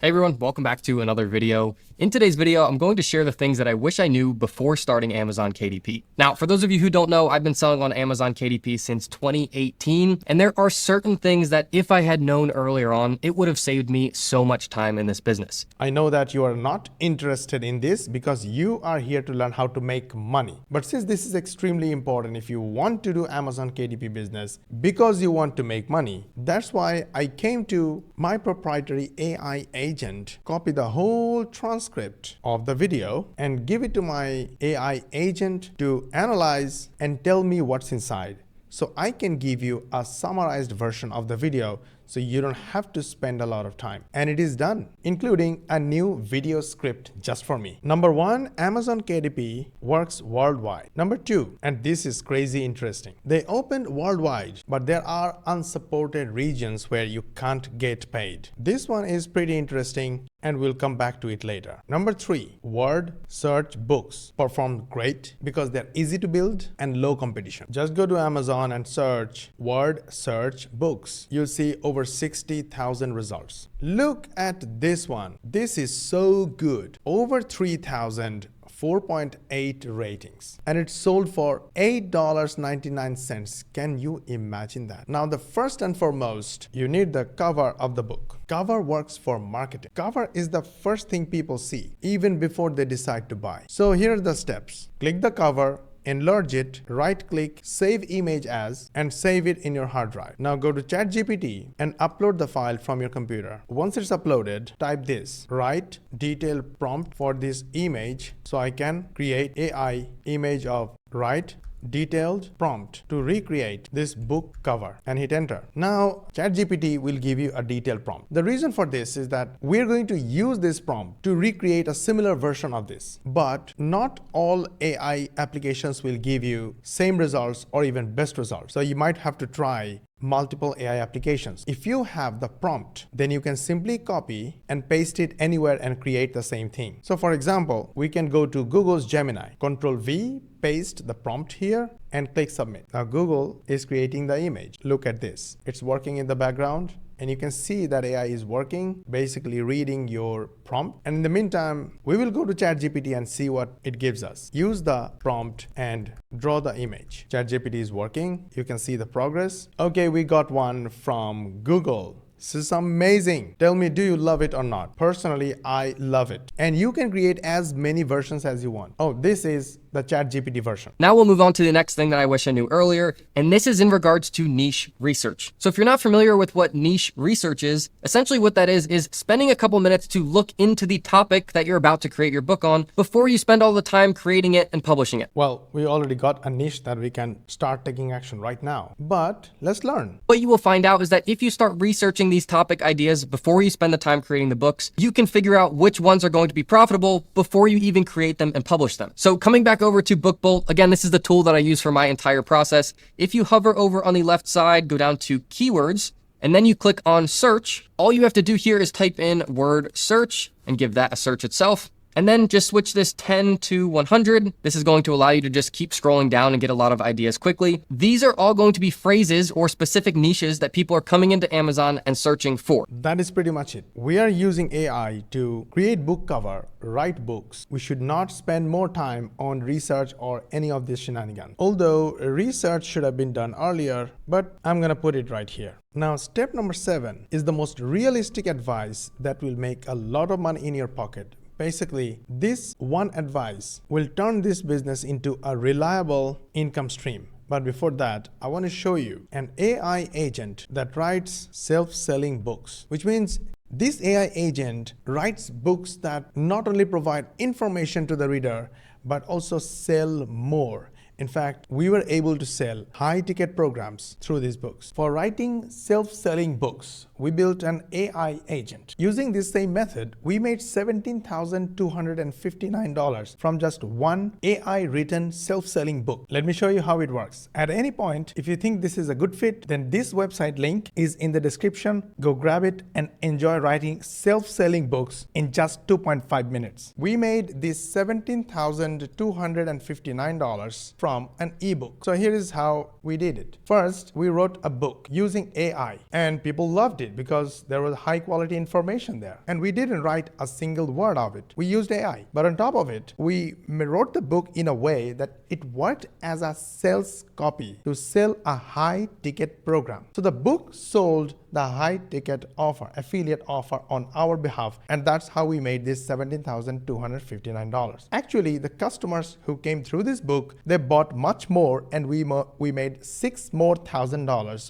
Hey everyone, welcome back to another video. In today's video, I'm going to share the things that I wish I knew before starting Amazon KDP. Now, for those of you who don't know, I've been selling on Amazon KDP since 2018, and there are certain things that if I had known earlier on, it would have saved me so much time in this business. I know that you are not interested in this because you are here to learn how to make money. But since this is extremely important if you want to do Amazon KDP business because you want to make money, that's why I came to my proprietary AI agent, copy the whole transcript of the video and give it to my AI agent to analyze and tell me what's inside. So I can give you a summarized version of the video so you don't have to spend a lot of time. And it is done, including a new video script just for me. Number one, Amazon KDP works worldwide. Number two, and this is crazy interesting, they opened worldwide, but there are unsupported regions where you can't get paid. This one is pretty interesting, and we'll come back to it later. Number three, word search books performed great because they're easy to build and low competition. Just go to Amazon and search word search books. You'll see over 60,000 results. Look at this one. This is so good. Over 3,000 4.8 ratings, and it sold for $8.99. Can you imagine that? Now, the first and foremost, you need the cover of the book. Cover works for marketing. Cover is the first thing people see even before they decide to buy. So here are the steps. Click the cover, enlarge it, right click, save image as, and save it in your hard drive. Now go to ChatGPT and upload the file from your computer. Once it's uploaded, type this, write detailed prompt for this image so I can create AI image of write detailed prompt to recreate this book cover, and hit enter. Now ChatGPT will give you a detailed prompt. The reason for this is that we're going to use this prompt to recreate a similar version of this, but not all AI applications will give you same results or even best results. So you might have to try multiple AI applications. If you have the prompt, then you can simply copy and paste it anywhere and create the same thing. So for example, we can go to Google's Gemini, Control V, paste the prompt here and click submit. Now Google is creating the image. Look at this. It's working in the background, and you can see that AI is working, basically reading your prompt. And in the meantime, we will go to ChatGPT and see what it gives us. Use the prompt and draw the image. ChatGPT is working. You can see the progress. Okay, we got one from Google. This is amazing. Tell me, do you love it or not? Personally, I love it. And you can create as many versions as you want. Oh, this is the ChatGPT version. Now we'll move on to the next thing that I wish I knew earlier, and this is in regards to niche research. So if you're not familiar with what niche research is, essentially what that is spending a couple minutes to look into the topic that you're about to create your book on before you spend all the time creating it and publishing it. Well, we already got a niche that we can start taking action right now, but let's learn. What you will find out is that if you start researching these topic ideas before you spend the time creating the books, you can figure out which ones are going to be profitable before you even create them and publish them. So coming back over to BookBolt, again, this is the tool that I use for my entire process. If you hover over on the left side, go down to keywords, and then you click on search, all you have to do here is type in word search and give that a search itself. And then just switch this 10 to 100. This is going to allow you to just keep scrolling down and get a lot of ideas quickly. These are all going to be phrases or specific niches that people are coming into Amazon and searching for. That is pretty much it. We are using AI to create book cover, write books. We should not spend more time on research or any of this shenanigans. Although research should have been done earlier, but I'm gonna put it right here. Now, step number 7 is the most realistic advice that will make a lot of money in your pocket. Basically, this one advice will turn this business into a reliable income stream. But before that, I want to show you an AI agent that writes self-selling books, which means this AI agent writes books that not only provide information to the reader, but also sell more. In fact, we were able to sell high-ticket programs through these books. For writing self-selling books, we built an AI agent. Using this same method, we made $17,259 from just one AI-written self-selling book. Let me show you how it works. At any point, if you think this is a good fit, then this website link is in the description. Go grab it and enjoy writing self-selling books in just 2.5 minutes. We made this $17,259 from an ebook. So here is how we did it. First, we wrote a book using AI, and people loved it because there was high quality information there. And we didn't write a single word of it. We used AI. But on top of it, we wrote the book in a way that it worked as a sales copy to sell a high ticket program. So the book sold the high ticket offer, affiliate offer on our behalf, and that's how we made this $17,259. Actually, the customers who came through this book, they bought much more, and we made $6,000 more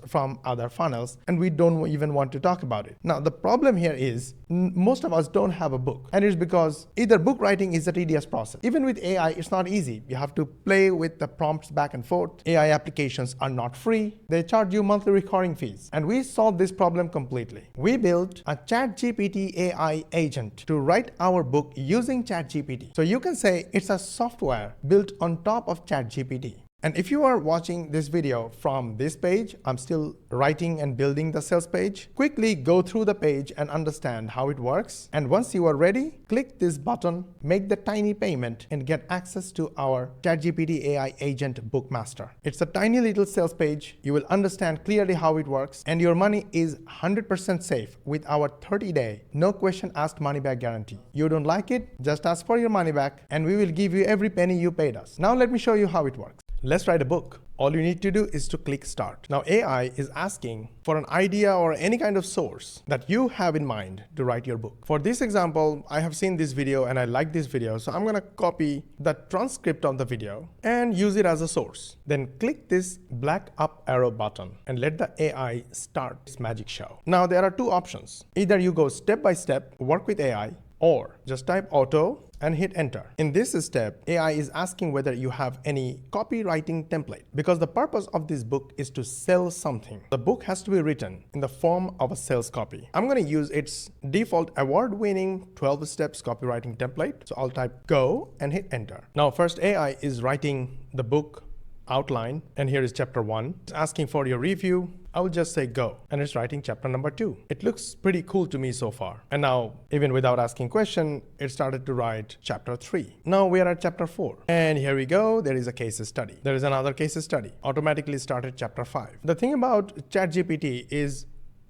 from other funnels, and we don't even want to talk about it. Now, the problem here is most of us don't have a book, and it's because either book writing is a tedious process. Even with AI, it's not easy. You have to play with the prompts back and forth. AI applications are not free. They charge you monthly recurring fees, and we solved this problem completely. We built a ChatGPT AI agent to write our book using ChatGPT. So you can say it's a software built on top of ChatGPT. And if you are watching this video from this page, I'm still writing and building the sales page, quickly go through the page and understand how it works. And once you are ready, click this button, make the tiny payment, and get access to our ChatGPT AI agent BookMaster. It's a tiny little sales page. You will understand clearly how it works, and your money is 100% safe with our 30-day, no question asked money back guarantee. You don't like it, just ask for your money back, and we will give you every penny you paid us. Now let me show you how it works. Let's write a book. All you need to do is to click start. Now AI is asking for an idea or any kind of source that you have in mind to write your book. For this example, I have seen this video and I like this video, so I'm gonna copy the transcript of the video and use it as a source. Then click this black up arrow button and let the AI start its magic show. Now there are two options. Either you go step by step, work with AI, or just type auto and hit enter. In this step, AI is asking whether you have any copywriting template, because the purpose of this book is to sell something. The book has to be written in the form of a sales copy. I'm going to use its default award-winning 12 steps copywriting template. So I'll type go and hit enter. Now first AI is writing the book outline, and here is chapter 1. It's asking for your review. I will just say go, and it's writing chapter number 2. It looks pretty cool to me so far. And now, even without asking question, it started to write chapter 3. Now we are at chapter 4. And here we go, there is a case study. There is another case study. Automatically started chapter 5. The thing about ChatGPT is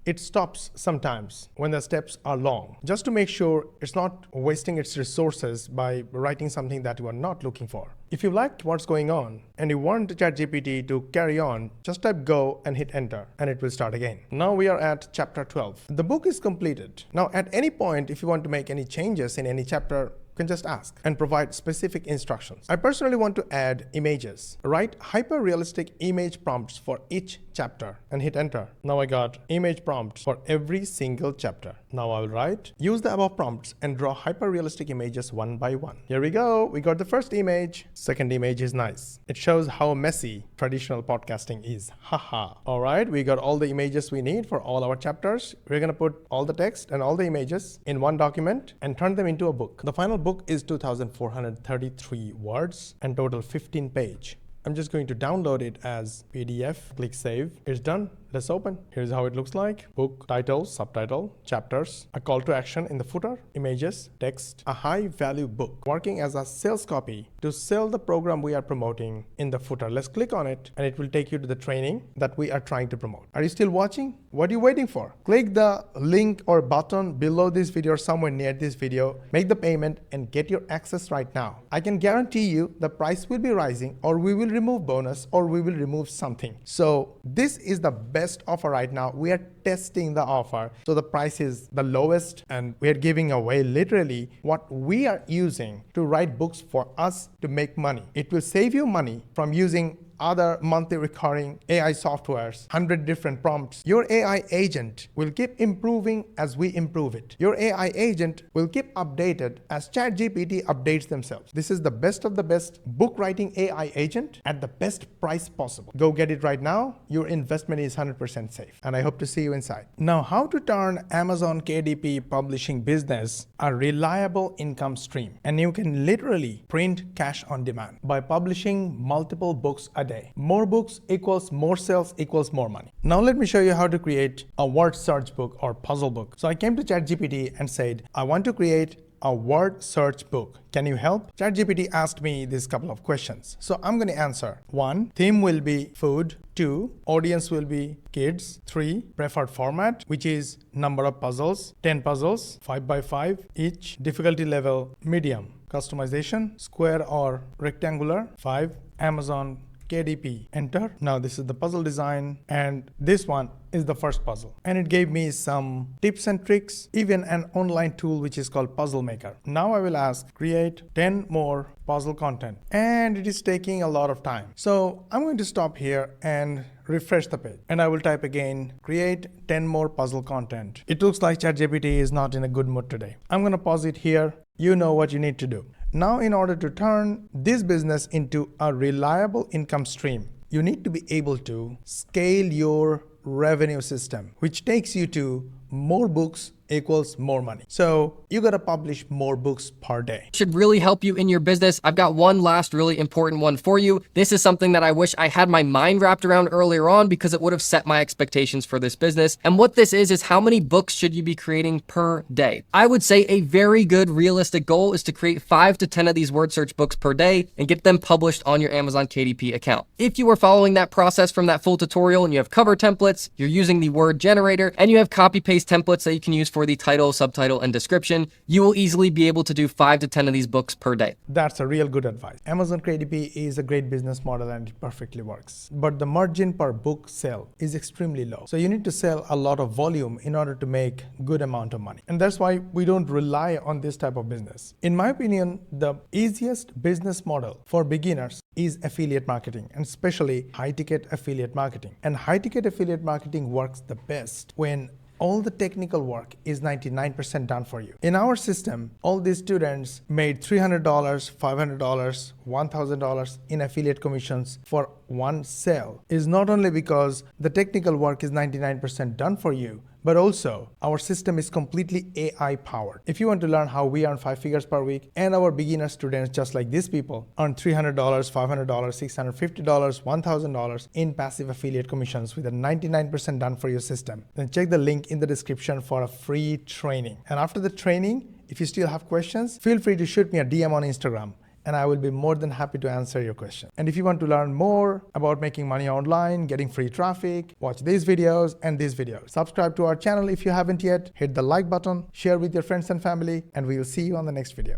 it stops sometimes when the steps are long, just to make sure it's not wasting its resources by writing something that you are not looking for. If you like what's going on and you want ChatGPT to carry on, just type go and hit enter, and it will start again. Now we are at chapter 12. The book is completed. Now at any point, if you want to make any changes in any chapter, you can just ask and provide specific instructions. I personally want to add images. Write hyper-realistic image prompts for each chapter and hit enter. Now I got image prompts for every single chapter. Now I'll write, use the above prompts and draw hyper-realistic images one by one. Here we go. We got the first image. Second image is nice. It shows how messy traditional podcasting is. Haha. All right, we got all the images we need for all our chapters. We're gonna put all the text and all the images in one document and turn them into a book. The final book is 2,433 words and total 15 page. I'm just going to download it as PDF. Click save. It's done. Let's open. Here's how it looks like. Book, title, subtitle, chapters, a call to action in the footer, images, text, a high value book, working as a sales copy to sell the program we are promoting in the footer. Let's click on it and it will take you to the training that we are trying to promote. Are you still watching? What are you waiting for? Click the link or button below this video or somewhere near this video, make the payment and get your access right now. I can guarantee you the price will be rising, or we will remove bonus, or we will remove something. So this is the best offer right now. We are testing the offer, so the price is the lowest, and we are giving away literally what we are using to write books for us to make money. It will save you money from using other monthly recurring AI softwares, 100 different prompts. Your AI agent will keep improving as we improve it. Your AI agent will keep updated as ChatGPT updates themselves. This is the best of the best book writing AI agent at the best price possible. Go get it right now. Your investment is 100% safe, and I hope to see you inside. Now, how to turn Amazon KDP publishing business a reliable income stream. And you can literally print cash on demand by publishing multiple books a day. More books equals more sales equals more money. Now let me show you how to create a word search book or puzzle book. So I came to ChatGPT and said, I want to create a word search book. Can you help? ChatGPT asked me this couple of questions. So I'm going to answer. 1. Theme will be food. 2. Audience will be kids. 3. Preferred format, which is number of puzzles. 10 puzzles, 5 by 5 each. Difficulty level, medium. Customization, square or rectangular. 5. Amazon KDP. Enter. Now this is the puzzle design, and this one is the first puzzle. And it gave me some tips and tricks, even an online tool which is called Puzzle Maker. Now I will ask, create 10 more puzzle content. And it is taking a lot of time. So I'm going to stop here and refresh the page. And I will type again, create 10 more puzzle content. It looks like ChatGPT is not in a good mood today. I'm going to pause it here. You know what you need to do. Now, in order to turn this business into a reliable income stream, you need to be able to scale your revenue system, which takes you to more books equals more money. So you got to publish more books per day. Should really help you in your business. I've got one last really important one for you. This is something that I wish I had my mind wrapped around earlier on, because it would have set my expectations for this business. And what this is how many books should you be creating per day? I would say a very good realistic goal is to create 5 to 10 of these word search books per day and get them published on your Amazon KDP account. If you are following that process from that full tutorial and you have cover templates, you're using the word generator, and you have copy paste templates that you can use for the title, subtitle, and description, you will easily be able to do 5 to 10 of these books per day. That's a real good advice. Amazon KDP is a great business model and it perfectly works. But the margin per book sale is extremely low. So you need to sell a lot of volume in order to make good amount of money. And that's why we don't rely on this type of business. In my opinion, the easiest business model for beginners is affiliate marketing, and especially high-ticket affiliate marketing. And high-ticket affiliate marketing works the best when all the technical work is 99% done for you. In our system, all these students made $300, $500, $1,000 in affiliate commissions for one sale. Is not only because the technical work is 99% done for you, but also our system is completely AI powered. If you want to learn how we earn 5 figures per week, and our beginner students, just like these people, earn $300, $500, $650, $1,000 in passive affiliate commissions with a 99% done for you system, then check the link in the description for a free training. And after the training, if you still have questions, feel free to shoot me a DM on Instagram, and I will be more than happy to answer your question. And if you want to learn more about making money online, getting free traffic, watch these videos and these videos. Subscribe to our channel if you haven't yet, hit the like button, share with your friends and family, and we will see you on the next video.